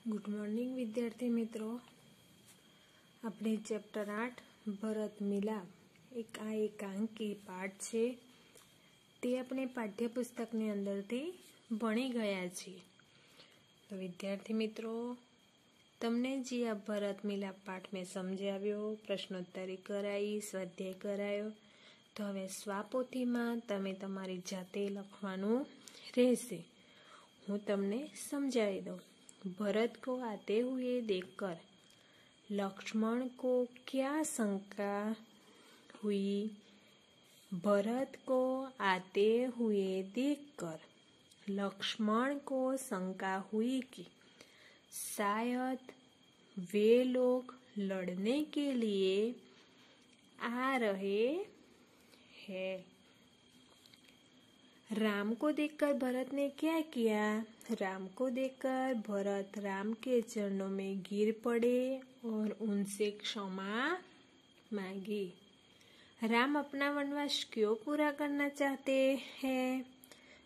Good morning विद्यार्थी मित्रों। अपने चैप्टर 8 भरत मिलाप एकांकी पाठ छे ते अपने पाठ्यपुस्तकनी अंदरथी भणी गया छे। तो विद्यार्थी मित्रों, तमने जी आ भरत मिलाप पाठ में समझाव्यो, प्रश्नोत्तरी कराई, स्वाध्याय करायो, तो हवे स्वापोथी में तमे तमारी जाते लखवानुं रहेशे। हूँ तमने समझावी दऊं। भरत को आते हुए देखकर लक्ष्मण को क्या शंका हुई? भरत को आते हुए देखकर लक्ष्मण को शंका हुई कि शायद वे लोग लड़ने के लिए आ रहे हैं। राम को देखकर भरत ने क्या किया? राम को देखकर भरत राम के चरणों में गिर पड़े और उनसे क्षमा मांगी। राम अपना वनवास क्यों पूरा करना चाहते हैं?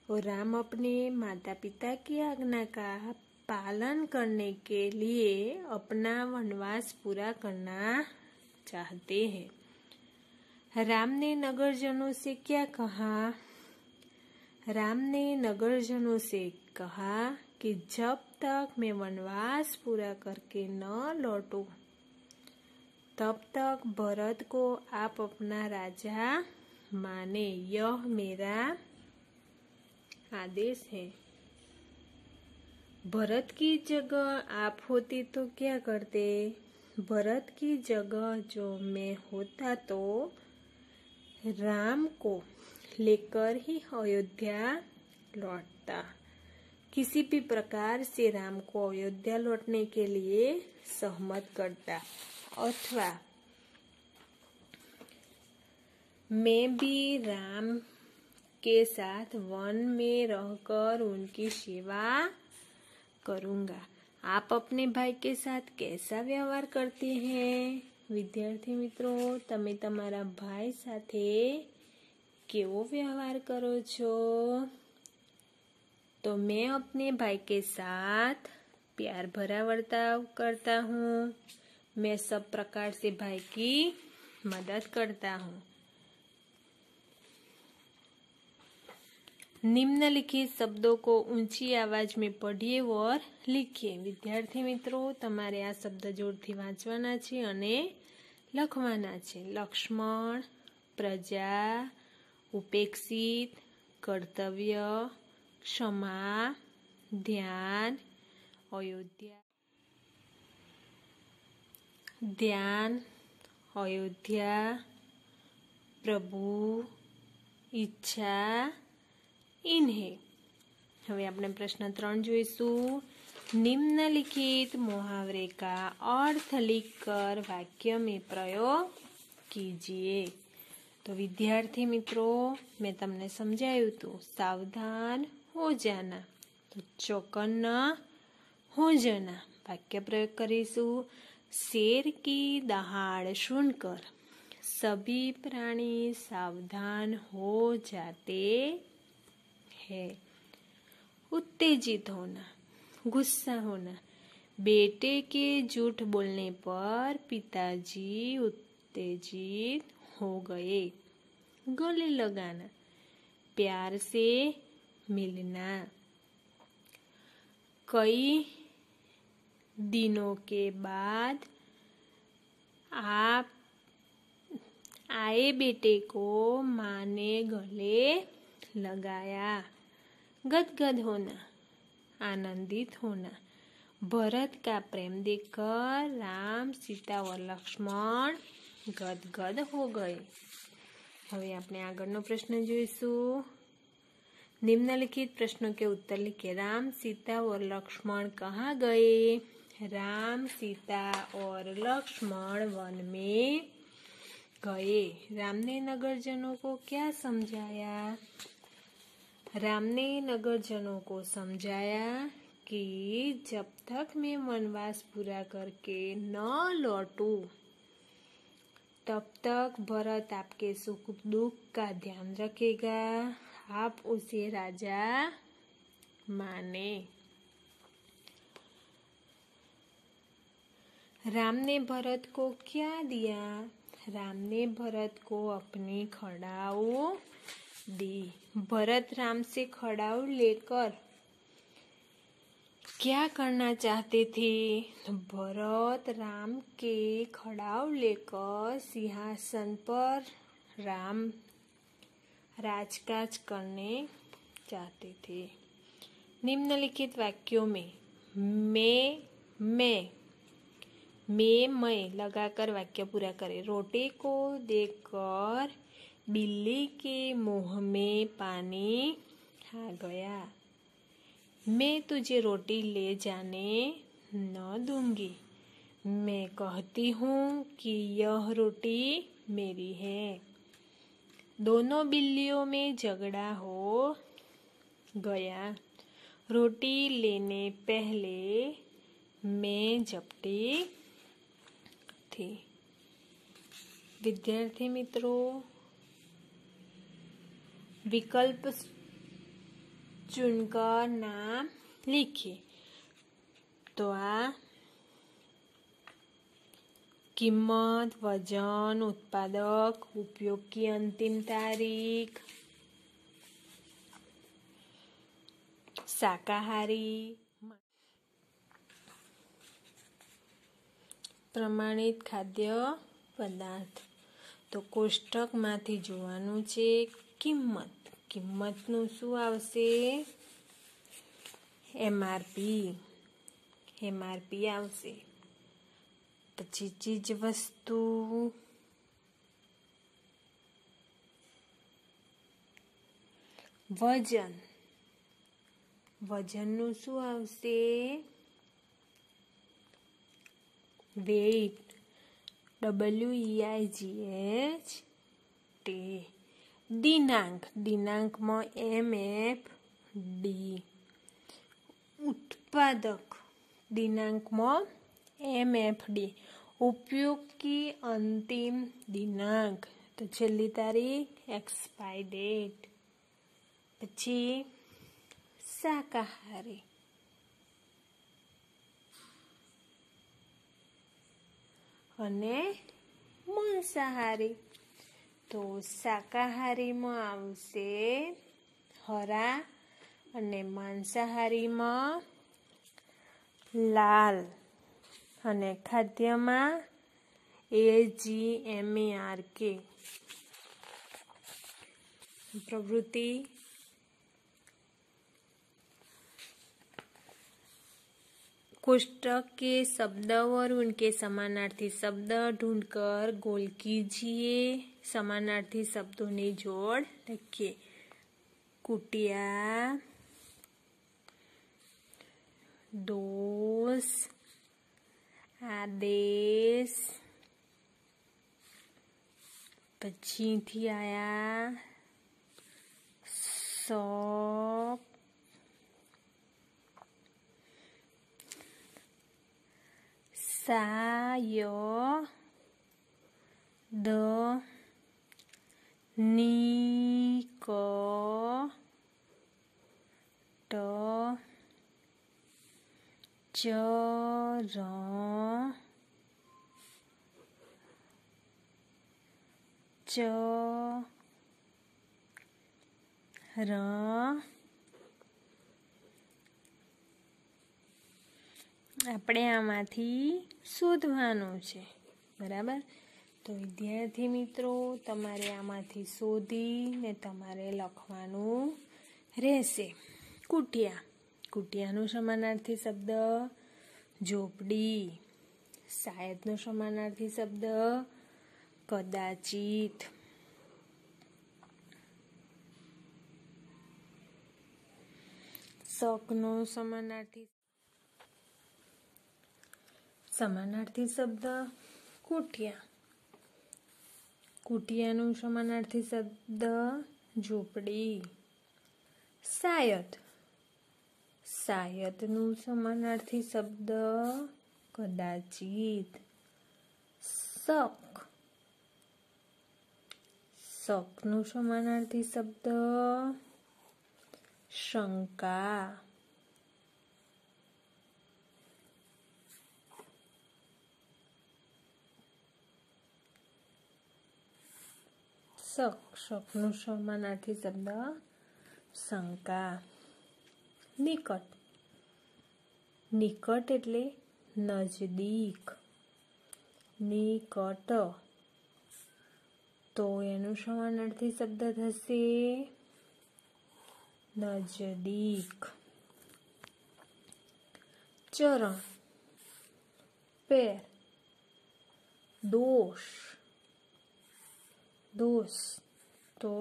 और राम अपने माता पिता की आज्ञा का पालन करने के लिए अपना वनवास पूरा करना चाहते हैं। राम ने नगरजनों से क्या कहा? राम ने नगरजनों से कहा कि जब तक मैं वनवास पूरा करके न लौटूं, तब तक भरत को आप अपना राजा माने, यह मेरा आदेश है। भरत की जगह आप होती तो क्या करते? भरत की जगह जो मैं होता तो राम को लेकर ही अयोध्या लौटता। किसी भी प्रकार से राम को अयोध्या लौटने के लिए सहमत करता, अथवा मैं भी राम के साथ वन में रहकर उनकी सेवा करूंगा। आप अपने भाई के साथ कैसा व्यवहार करते हैं? विद्यार्थी मित्रों, तमे तमारा भाई साथे केवो व्यवहार करो छो? तो मैं अपने भाई के साथ प्यार भरा बर्ताव करता हूँ। मैं सब प्रकार से भाई की मदद करता हूँ। निम्नलिखित शब्दों को ऊंची आवाज में पढ़िए और लिखिए। विद्यार्थी मित्रों, तमारे आ शब्द जोरथी वांचवाना छे अने लखवाना छे। लक्ष्मण, प्रजा, उपेक्षित, कर्तव्य, क्षमा, ध्यान, अयोध्या, प्रभु, इच्छा, इन्हें। हवे आपने प्रश्न 3 जोईशु। निम्नलिखित मुहावरे का अर्थ लिखकर वाक्य में प्रयोग कीजिए। तो विद्यार्थी मित्रों, मैं तमने समझायु तो सावधान हो जाना, तो चौकन्ना हो जाना। वाक्य प्रयोग करीशु। शेर की दहाड़ सुनकर सभी प्राणी सावधान हो जाते हैं। उत्तेजित होना, गुस्सा होना। बेटे के झूठ बोलने पर पिताजी उत्तेजित हो गए। गले लगाना, प्यार से मिलना। कई दिनों के बाद आप आए बेटे को माँ ने गले लगाया। गदगद होना, आनंदित होना। भरत का प्रेम देखकर राम, सीता और लक्ष्मण गदगद हो गए। हवे आपने आगळनो प्रश्न जोईशु। निम्नलिखित प्रश्नों के उत्तर लिखिए। राम, सीता और लक्ष्मण कहाँ गए? राम, सीता और लक्ष्मण वन में गए। राम ने नगरजनों को क्या समझाया? राम ने नगरजनों को समझाया कि जब तक मैं वनवास पूरा करके न लौटूं, तब तक भरत आपके सुख दुख का ध्यान रखेगा। आप उसे राजा माने। राम ने भरत को क्या दिया? राम ने भरत को अपनी खड़ाऊ दी। भरत राम से खड़ाऊ लेकर क्या करना चाहते थे? तो भरत राम के खड़ाऊ लेकर सिंहासन पर राम राजकाज करने चाहते थे। निम्नलिखित वाक्यों में मैं लगाकर वाक्य पूरा करें। रोटी को देखकर बिल्ली के मुंह में पानी आ गया। मैं तुझे रोटी ले जाने न दूंगी। मैं कहती हूँ कि यह रोटी मेरी है। दोनों बिल्लियों में झगड़ा हो गया। रोटी लेने पहले मैं झपटी थी। विद्यार्थी मित्रों, विकल्प चुनकर नाम लिखिए। तो कीमत, वजन, उत्पादक, उपयोग की अंतिम तारीख, शाकाहारी, प्रमाणित खाद्य पदार्थ। तो કોષ્ટકમાંથી જોવાનું છે કિંમત. કિંમતનું શું આવશે? એમઆરપી આવશે. પછી ચીજ વસ્તુ, વજનનું શું આવશે? Weight, WEIGHT. દિનાંકમાં MFD. ઉત્પાદક, દિનાંકમાં MFD. ઉપયોગ की અંતિમ દિનાંક, તો છેલ્લી તારીખ એક્સપાયર ડેટ. પછી શાકાહારી, અને માંસાહારી. તો શાકાહારીમાં આવશે હરા અને માંસાહારીમાં લાલ. અને ખાદ્યમાં AGMARK. प्रवृत्ति कोष्टक के शब्द और उनके समानार्थी शब्द ढूंढकर गोल कीजिए। समानार्थी शब्दों ने जोड़ लिखिए। कुटिया, दोष, आदेश, पछीથી आया शौक, शायद, निकट, चरण, આપણે આમાંથી શોધવાનું છે, બરાબર. તો વિદ્યાર્થી મિત્રો, તમારે આમાંથી શોધીને તમારે લખવાનું રહેશે. કુટિયાનો સમાનાર્થી શબ્દ ઝોપડી. શાયદનો સમાનાર્થી શબ્દ કદાચિત. શકનો સમાનાર્થી શબ્દ કુટિયા. કુટિયાનું સમાનાર્થી શબ્દ ઝોપડી. શાયદનું સમાનાર્થી શબ્દ કદાચિત. શકનું સમાનાર્થી શબ્દ શંકા. શક. શકનું સમાનાર્થી શબ્દ શંકા. નિકટ. નિકટ એટલે નજદીક. નિકટ તો એનું સમાનાર્થી શબ્દ થશે નજદીક. ચરણ. પેર. દોષ. દોષ તો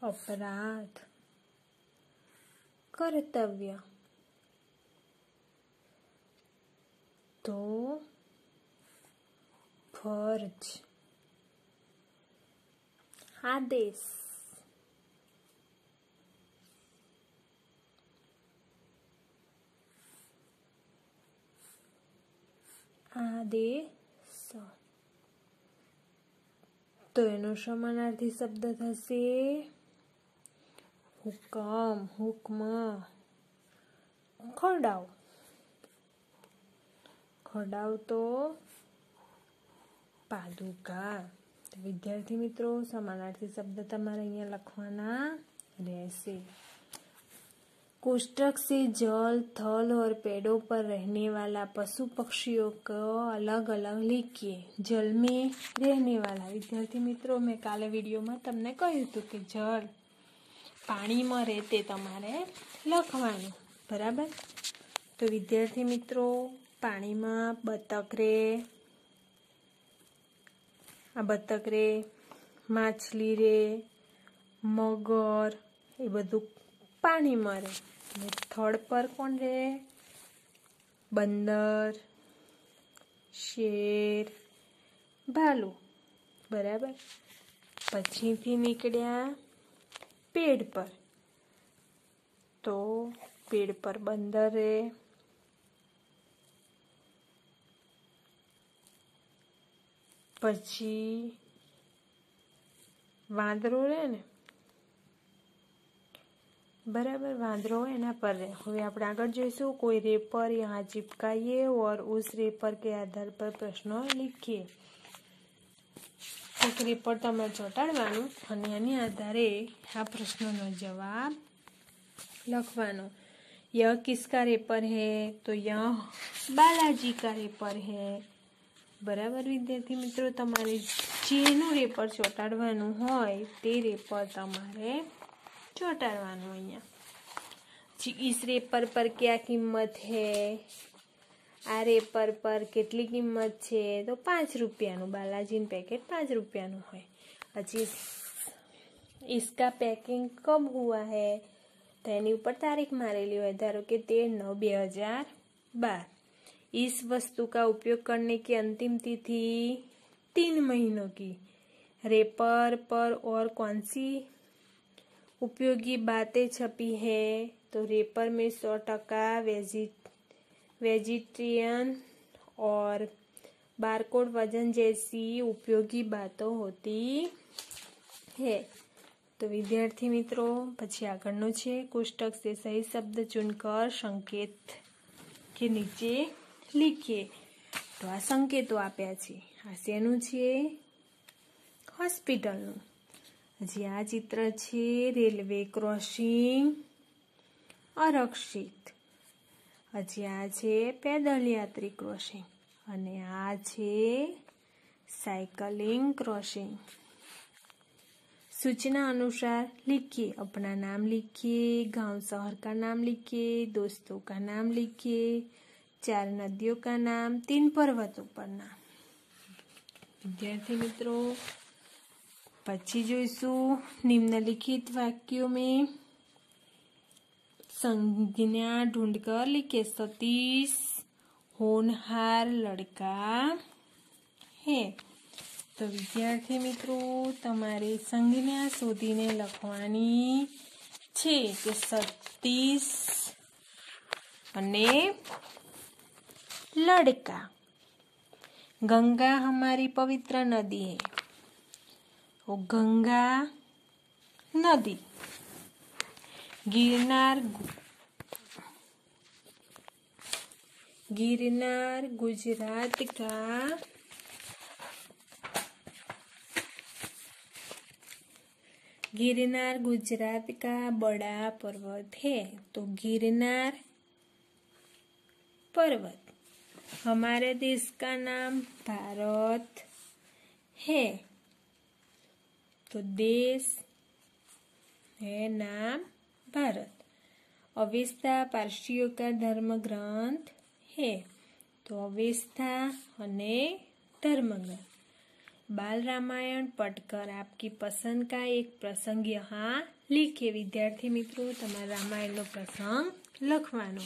અપરાધ. કર્તવ્ય તો ફરજ. આદેશ. આદેશ તો એનો સમાનાર્થી શબ્દ થશે હુકમ. હુકમ. ખડાવ. ખડાવ તો પાદુકા. વિદ્યાર્થી મિત્રો સમાનાર્થી શબ્દ તમારે અહીંયા લખવાના રહેશે. कोष्टक से जल थल और पेड़ों पर रहने वाला पशु पक्षियों को अलग अलग लिखिए. जल में रहने वाला. विद्यार्थी मित्रों मैं काले वीडियो में तमने कह્યું હતું કે જળ પાણીમાં રહે તે તમારે લખવાનું. બરાબર. તો વિદ્યાર્થી મિત્રો પાણીમાં બતક રહે. આ બતક રહે, માછલી રહે, મગર, એ બધું પાણીમાં રહે. થડ પર કોણ રહે? બંદર, શેર, ભાલુ. બરાબર. પછીથી નીકળ્યા પેડ પર તો પેડ પર બંદર રહે. પછી વાંદરો રહે ને. बराबर. वांदरो एना पर है. હવે આપણે આગળ જોઈશું. કોઈ રેપર यहाँ चिपकाइए और उस रेपर के आधार पर प्रश्न लिखिए. एक रेपर તમારે ચોંટાડવાનું અને એની આધારે આ પ્રશ્નનો જવાબ લખવાનો. यह किसका रेपर है? तो यह बालाजी का रेपर है. बराबर. विद्यार्थी मित्रों તમારે જેનું રેપર ચોંટાડવાનું હોય તે રેપર તમારે ચોંટાડવાનું. અહીંયા इस रेपर पर क्या किंमत है? आ रेपर पर કેટલી કિંમત છે? તો 5 રૂપિયાનું. બાલાજીનું પેકેટ 5 રૂપિયાનું હોય. પછી इसका पैकिंग कब हुआ है? तो એની ઉપર તારીખ મારેલી હોય. ધારો કે 13/9/2012. इस वस्तु का उपयोग करने की अंतिम तिथि 3 महीनों की. रेपर पर और कौन सी उपयोगी बातें छपी है? तो रेपर में 100% वेजिटेरियन और बारकोड वजन जैसी उपयोगी बातों होती है. तो विद्यार्थी मित्रों પછી આગળનું છે. कोष्टक से सही शब्द चुनकर संकेत के नीचे लिखिए. તો આ સંકેતો આપ્યા છે. આ શેનું છે? હોસ્પિટલનું. હજી આ ચિત્ર છે રેલવે ક્રોસિંગ અરક્ષિત. હજી આ છે પેદલ યાત્રી ક્રોસિંગ અને આ છે साइकिलिंग क्रॉसिंग. सूचना अनुसार लिखिए. अपना नाम लिखिए, गांव शहर का नाम लिखिए, दोस्तों का नाम लिखिए, 4 नदियों का नाम, 3 पर्वतों पर नाम. विद्यार्थी मित्रों પછી જોઈશું निम्नलिखित वाक्यों में संज्ञा ढूंढकर लिखे. सतीश होनहार लड़का है. तो विद्यार्थी मित्रों તમારે સંજ્ઞા શોધીને લખવાની છે કે સતીશ અને लड़का. गंगा हमारी पवित्र नदी है. वो गंगा नदी. गिरनार गुजरात का गिरनार गुजरात का बड़ा पर्वत है। तो गिरनार पर्वत। हमारे देश का नाम भारत है। तो देश है नाम भारत। अवेस्ता पारसियों का धर्म ग्रंथ है। तो अवेस्ता अने धर्म ग्रंथ। बाल रामायण पढ़कर आपकी पसंद का एक प्रसंग यहाँ लिखिए। विद्यार्थी मित्रों, तमारे रामायणનો प्रसंग લખવાનો।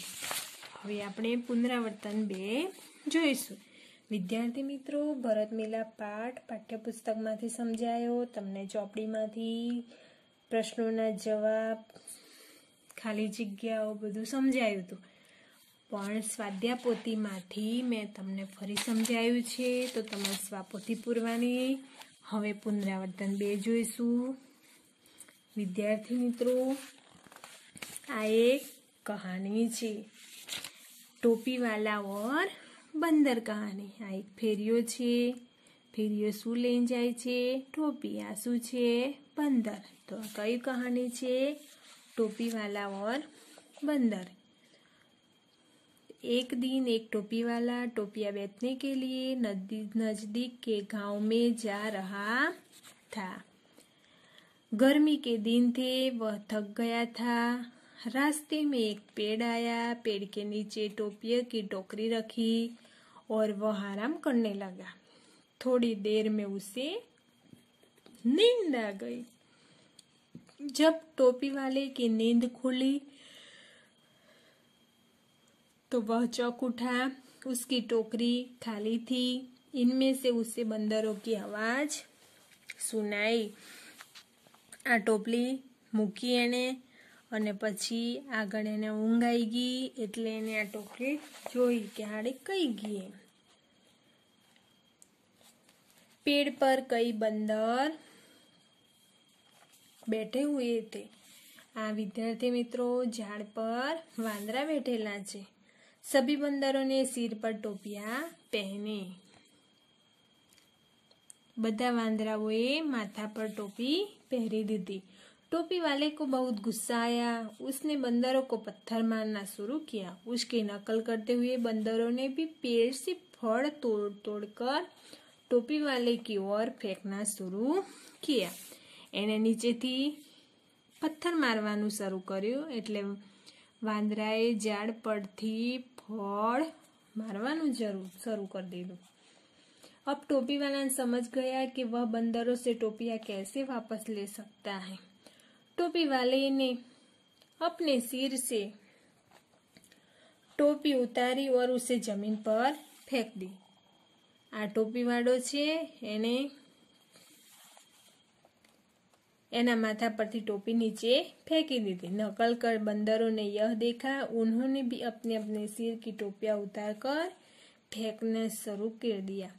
હવે આપણે પુનરાવર્તન 2 જોઈશું। વિદ્યાર્થી મિત્રો, ભરત મિલાપ પાઠ પાઠ્યપુસ્તકમાંથી સમજાયો। તમને ચોપડીમાંથી પ્રશ્નોના જવાબ, ખાલી જગ્યાઓ બધું સમજાયું હતું। પણ સ્વાધ્યાયપોથીમાંથી મેં તમને ફરી સમજાયું છે, તો તમારે સ્વાપોથી પૂરવાની। હવે પુનરાવર્તન 2 જોઈશું। વિદ્યાર્થી મિત્રો, આ એક કહાની છે, ટોપીવાલા ઓર બંદર કહાની। આ એક ફેરિયો છે। ફેરિયો શું લઈને જાય છે? ટોપી। આ શું છે? બંદર। તો આ કઈ કહાની છે? टोपीवाला और बंदर। एक दिन एक टोपीवाला टोपियाँ बेचने के लिए नजदीक के गांव में जा रहा था। गर्मी के दिन थे, वह थक गया था। रास्ते में एक पेड़ आया। पेड़ के नीचे टोपियों की टोकरी रखी और वह आराम करने लगा। थोड़ी देर में उसे नींद आ गई। जब टोपी वाले की नींद खुली तो वह चौंक उठा। उसकी टोकरी खाली थी। इनमें से उसे बंदरों की आवाज सुनाई। आ टोपली मूकी एने अने पछी आगळ एने ऊंघ आई गई, एटले एने आ टोकरी जोई के हाड़े कई गई। पेड़ पर कई बंदर बैठे हुए थे। आ विद्यार्थी मित्रों, झाड़ पर वांदरा बैठेला छे। सभी बंदरों ने सिर पर टोपियां पहनी। बधा वांदराओए माथा पर टोपी पहरी दीधी। टोपी वाले को बहुत गुस्सा आया। उसने बंदरों को पत्थर मारना शुरू किया। उसकी नकल करते हुए बंदरों ने भी पेड़ से फल तोड़कर टोपी वाले की ओर फेंकना शुरू किया। एने नीचेथी पत्थर मारवानुं शरू कर्युं, एटले वांदराए झाड़ परथी फळ मारवानुं शरू कर दीधुं। अब टोपी वाला समझ गया कि वह बंदरों से टोपियां कैसे वापस ले सकता है। टोपी वाले ने अपने सिर से टोपी उतारी और उसे जमीन पर फेंक दी। आ टोपी वाळो छे एने एना माथा परथी टोपी नीचे फेंकी दी थी। नकल कर बंदरों ने यह देखा। उन्होंने भी अपने अपने सिर की टोपियां उतारकर फेंकना शुरू कर दिया।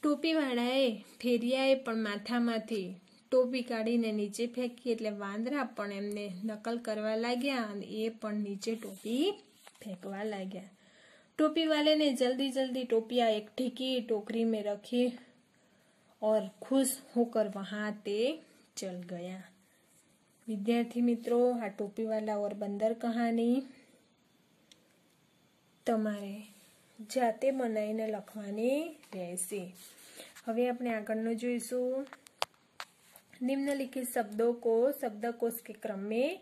टोपी वाळाए फेरियाए पण माथामांथी टोपी काढीने नीचे फेंकी, एटले वांदरा पण एमने नकल करवा लाग्या अने ए पण नीचे टोपी फेंकवा लाग्या। टोपी वाले ने जल्दी जल्दी टोपियां एकठी की, टोकरी में रखी और खुश होकर वहां ते चल गया। विद्यार्थी मित्रों, आ टोपी वाला और बंदर कहानी तमारे जाते बनाईने लखवानी रहेशे। हवे आपणे आगळनो जोईशुं। निम्नलिखित शब्दों को शब्दकोश के क्रम में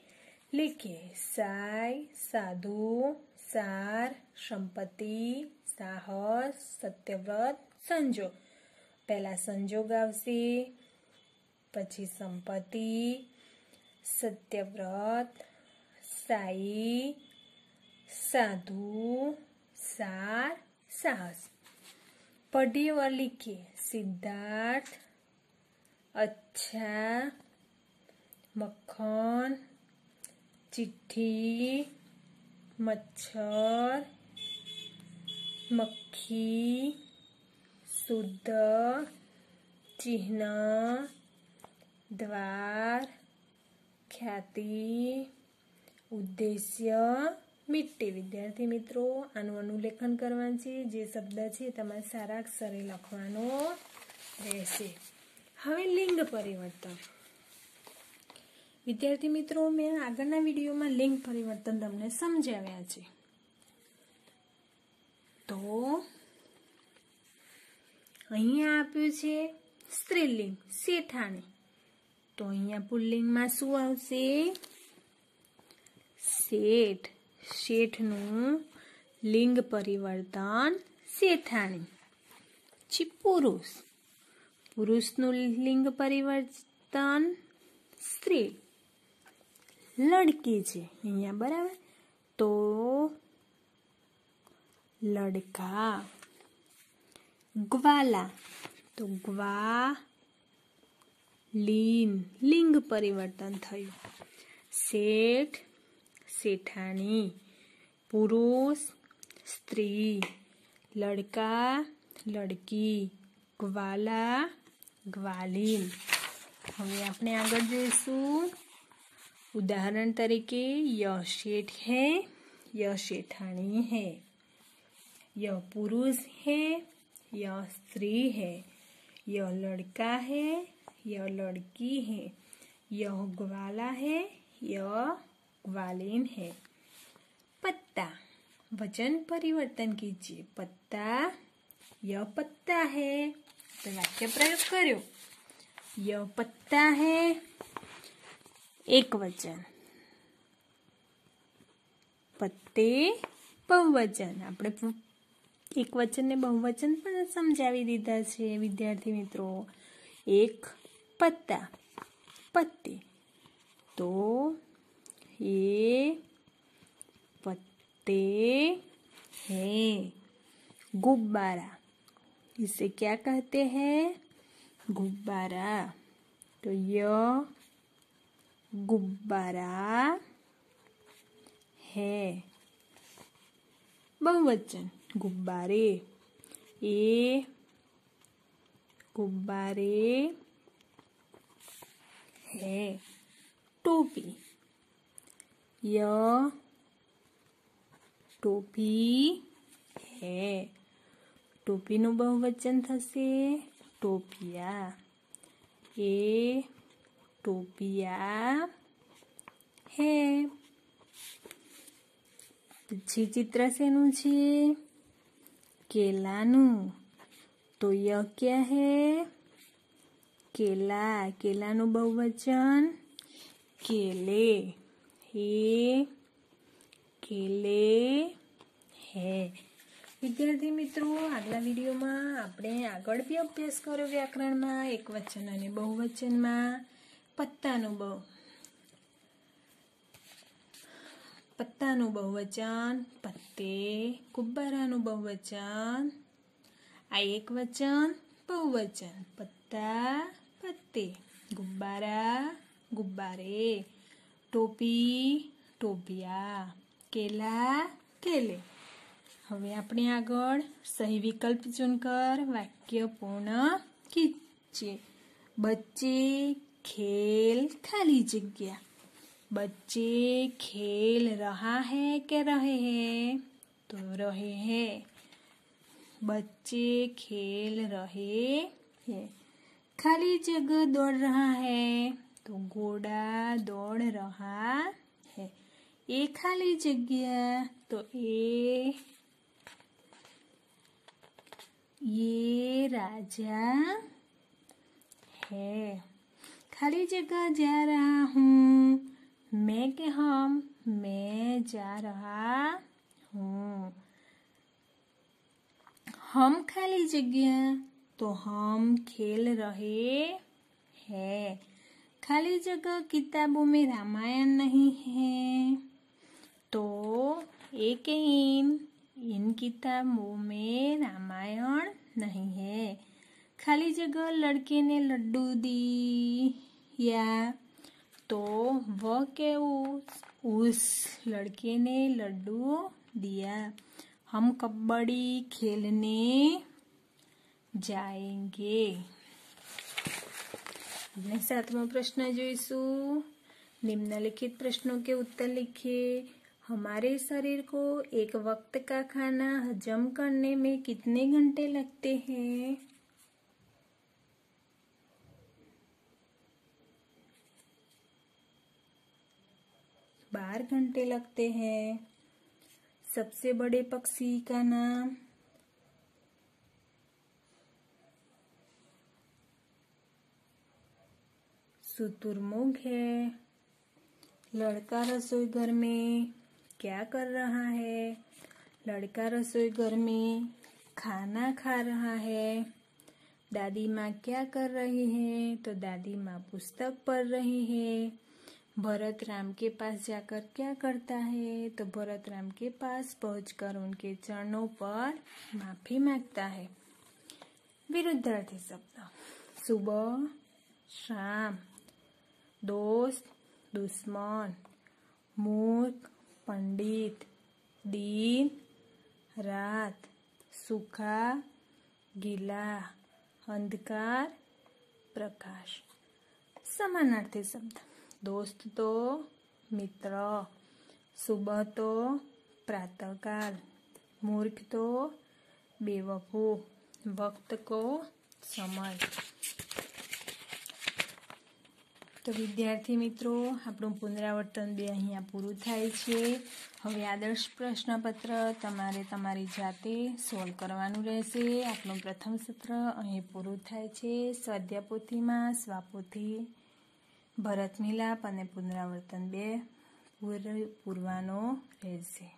लिखिए। साय, साधु, सार, संपत्ति, साहस, सत्यव्रत, संजोग। पहला संजोग आवशे, पछी संपत्ति, सत्यव्रत, साई, साधु, सार, साहस। पढ़िए और लिखिए। सिद्धार्थ, अच्छा, मक्खन, चिट्ठी, मच्छर, मक्खी, शुद्ध, चिन्ह, द्वार, ख्याति, उद्देश्य, मिट्टी। विद्यार्थी मित्रों, आनु अनुलेखन करवानुं छे। जे शब्द छे तमारे सारा अक्षरे लखवानो रहेशे। हवे लिंग परिवर्तन। विद्यार्थी मित्रों, मैं આગળના વિડીયોમાં લિંગ પરિવર્તન તમને સમજાવ્યા છે। તો અહીંયા આપ્યું છે સ્ત્રીલિંગ શેઠાણી, તો અહીંયા પુલ્લિંગમાં શું આવશે? શેઠ। શેઠનું લિંગ પરિવર્તન શેઠાણી। પછી પુરુષ, પુરુષનું લિંગ પરિવર્તન સ્ત્રી। लड़की છે અહીંયા, બરાબર, તો लड़का। ग्वाला, तो ग्वालीन लिंग परिवर्तन थયું। सेठ सेठानी, पुरुष स्त्री, लड़का लड़की, ग्वाला ग्वालीन। હવે આપણે આગળ જોઈશું। उदाहरण तरीके यह सेठ है, यह सेठानी है, यह पुरुष है, यह स्त्री है, यह लड़का है, यह लड़की है, यह ग्वाला है, यह ग्वालीन है। पत्ता, वचन परिवर्तन कीजिए। पत्ता, यह पत्ता है, तो वाक्य प्रयोग करो। यह पत्ता है, एक वचन। पत्ते बहुवचन। આપણે એક વચન ને બહુવચન પણ સમજાવી દીધા છે વિદ્યાર્થી મિત્રો। એક પત્તા, પત્તે, તો ये पत्ते हैं। गुब्बारा, इसे क्या कहते हैं? गुब्बारा, तो यह गुब्बारा है। बहुवचन गुब्बारे, ये गुब्बारे है। टोपी, यह टोपी है। टोपीનું बहुवचन થશે टोपिया। ये टोपिया है। પછી ચિત્ર શેનું છે? केलाનું, तो यह क्या है? केला। केलाનું बहुवचन केले। ये केले है। विद्यार्थी मित्रों, આગલા વિડીયોમાં આપણે આગળ બી અભ્યાસ કર્યો વ્યાકરણમાં એકવચન અને બહુવચનમાં। પત્તાનું બહુવચન પત્તે, ગુબ્બારાનું બહુવચન, આ એકવચન બહુવચન પત્તા પત્તે, ગુબ્બારા ગુબ્બારે, ટોપી ટોપિયા, केला केले। હવે આપણે આગળ સહી વિકલ્પ ચुनकर वाक्य पूर्ण कीजिए। बच्चे खेल खाली जगह। बच्चे खेल रहा है क्या रहे हैं? तो रहे हैं। बच्चे खेल रहे हैं। खाली जगह दौड़ रहा है, तो घोड़ा दौड़ रहा है। ये खाली जगह, तो ये राजा है। खाली जगह जा रहा हूँ, मैं के हम, मैं जा रहा हूँ। हम खाली जगह, तो हम खेल रहे हैं। खाली जगह किताबों में रामायण नहीं है, तो एक इन किताबों में रामायण नहीं है। खाली जगह लड़के ने लड्डू दिया, तो वह के उस लड़के ने लड्डू दिया। हम कबड्डी खेलने जाएंगे। हमने 7वां प्रश्न જોઈશું। निम्नलिखित प्रश्नों के उत्तर लिखिए। हमारे शरीर को एक वक्त का खाना हजम करने में कितने घंटे लगते हैं? 12 घंटे लगते हैं। सबसे बड़े पक्षी का नाम शुतुरमुर्ग है। लड़का रसोई घर में क्या कर रहा है? लड़का रसोई घर में खाना खा रहा है। दादी माँ क्या कर रही है? तो दादी माँ पुस्तक पढ़ रही है। भरत राम के पास जाकर क्या करता है? तो भरत राम के पास पहुंचकर उनके चरणों पर माफी मांगता है। विरुद्धार्थी शब्द सुबह, शाम, दोस्त, दुश्मन, मूर्ख, पंडित, दिन, रात, सूखा, गीला, अंधकार, प्रकाश। समानार्थी शब्द दोस्त तो मित्र, सुबह तो प्रातःकाल, मूर्ख तो बेवकूफ, वक्त को समय। तो विद्यार्थी मित्रों આપણું પુનરાવર્તન 2 અહીંયા પૂરું થાય છે। હવે આદર્શ પ્રશ્નપત્ર તમારે તમારી જાતે સોલ્વ કરવાનું રહેશે। આપણું પ્રથમ સત્ર અહીં પૂરું થાય છે। સ્વાધ્યાય પોથીમાં સ્વાપોથી ભરત મિલાપ અને પુનરાવર્તન 2 પૂરવાનો રહેશે।